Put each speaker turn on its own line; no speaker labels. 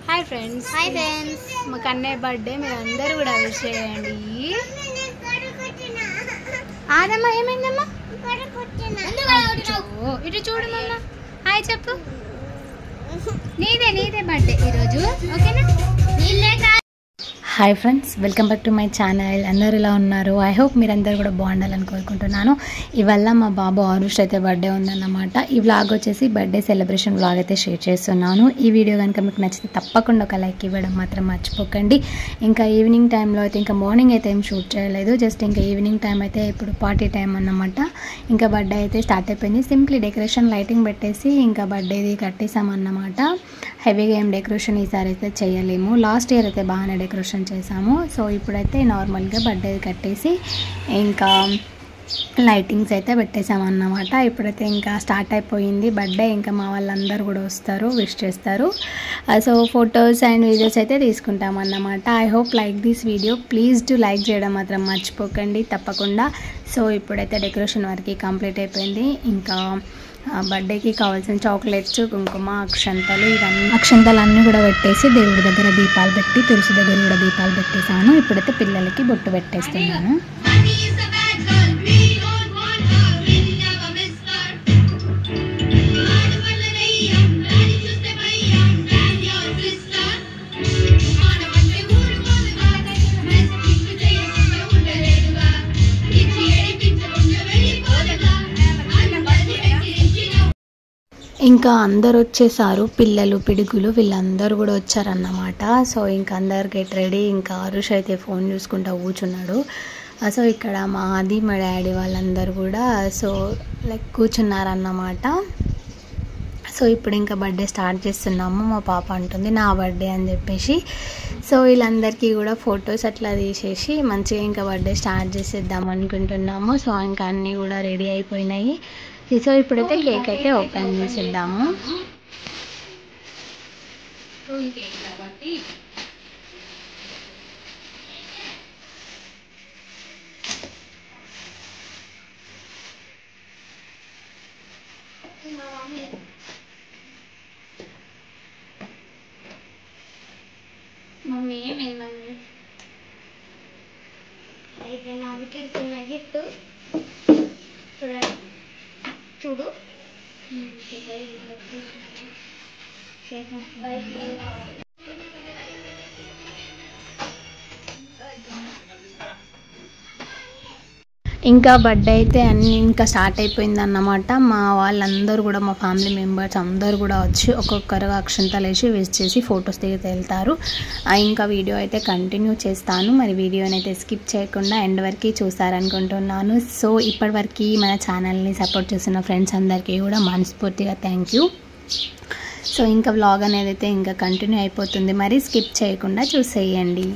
Hi friends మా Kannayya birthday మీరు అందరూ కూడా విష్ చేయండి. ఆదమ్మా ఏమైందమ్మా ఇటు చూడు మమ్మ హాయ్ చెప్పు. నీదే బర్త్డే ఈరోజు ఓకేనా. Hi friends, welcome back to my channel. అందరూ ఇలా ఉన్నారు? ఐ హోప్ మీరందరూ కూడా బాగుండాలని కోరుకుంటున్నాను. ఇవాళ మా బాబు ఆరుష్ అయితే బర్త్డే ఉందన్నమాట. ఈ వ్లాగ్ వచ్చేసి బర్త్డే సెలబ్రేషన్ వ్లాగ్ అయితే షేర్ చేస్తున్నాను. ఈ వీడియో కనుక మీకు నచ్చితే తప్పకుండా ఒక లైక్ ఇవ్వడం మాత్రం మర్చిపోకండి. ఇంకా ఈవినింగ్ టైంలో అయితే ఇంకా మార్నింగ్ అయితే ఏం షూట్ చేయలేదు, జస్ట్ ఇంకా ఈవినింగ్ టైం అయితే ఇప్పుడు పార్టీ టైం అన్నమాట. ఇంకా బర్త్డే అయితే స్టార్ట్ అయిపోయింది. సింప్లీ డెకరేషన్ లైటింగ్ పెట్టేసి ఇంకా బర్త్డేది కట్టేసామన్నమాట. హెవీగా ఏం డెకరేషన్ ఈసారి అయితే చేయలేము. లాస్ట్ ఇయర్ అయితే బాగానే డెకరేషన్ చేసాము. సో ఇప్పుడైతే నార్మల్గా బర్త్డే కట్టేసి ఇంకా లైటింగ్స్ అయితే పెట్టేసామన్నమాట. ఇప్పుడైతే ఇంకా స్టార్ట్ అయిపోయింది బర్త్డే. ఇంకా మా వాళ్ళందరూ కూడా వస్తారు, విష్ చేస్తారు. సో ఫొటోస్ అండ్ వీడియోస్ అయితే తీసుకుంటామన్నమాట. I hope like this video. Please to like చేయడం మాత్రం మర్చిపోకండి తప్పకుండా. సో ఇప్పుడైతే డెకరేషన్ వరకు కంప్లీట్ అయిపోయింది. ఇంకా బర్త్డేకి కావాల్సిన చాక్లెట్స్, కుంకుమ, అక్షంతలు అన్నీ కూడా పెట్టేసి దేవుడి దగ్గర దీపాలు పెట్టి, తులసి దగ్గర కూడా దీపాలు పెట్టేసాను. ఇప్పుడైతే పిల్లలకి బొట్టు పెట్టేస్తున్నాను. ఇంకా అందరు వచ్చేసారు, పిల్లలు, పిడుగులు వీళ్ళందరూ కూడా వచ్చారన్నమాట. సో ఇంకా అందరు గెట్ రెడీ. ఇంకా ఆరుష్ అయితే ఫోన్ చూసుకుంటూ కూర్చున్నాడు. సో ఇక్కడ మా డాడీ వాళ్ళందరూ కూడా సో లైక్ కూర్చున్నారన్నమాట. సో ఇప్పుడు ఇంకా బర్త్డే స్టార్ట్ చేస్తున్నాము. మా పాప అంటుంది నా బర్త్డే అని చెప్పేసి. సో వీళ్ళందరికీ కూడా ఫొటోస్ అట్లా తీసేసి మంచిగా ఇంకా బర్త్డే స్టార్ట్ చేసేద్దాం అనుకుంటున్నాము. సో ఇంకా అన్నీ కూడా రెడీ అయిపోయినాయి. సో ఇప్పుడైతే కేక్ అయితే ఓపెన్ చేసేద్దాము. మమ్మీ ఏమైంది అయితే నా వికెట్ గిఫ్ట్ చూడు. ఇంకా బర్త్డే అయితే అన్నీ ఇంకా స్టార్ట్ అయిపోయింది అన్నమాట. మా వాళ్ళందరూ కూడా మా ఫ్యామిలీ మెంబర్స్ అందరూ కూడా వచ్చి ఒక్కొక్కరుగా అక్షంతలు వేసి విష్ చేసి ఫొటోస్ దిగి వెళ్తారు. ఇంకా వీడియో అయితే కంటిన్యూ చేస్తాను. మరి వీడియోని అయితే స్కిప్ చేయకుండా ఎండ్ వరకు చూసారనుకుంటున్నాను. సో ఇప్పటివరకు మన ఛానల్ని సపోర్ట్ చేస్తున్న ఫ్రెండ్స్ అందరికీ కూడా మనస్ఫూర్తిగా థ్యాంక్ యూ. సో ఇంకా వ్లాగ్ అనేది అయితే ఇంకా కంటిన్యూ అయిపోతుంది, మరి స్కిప్ చేయకుండా చూసేయండి.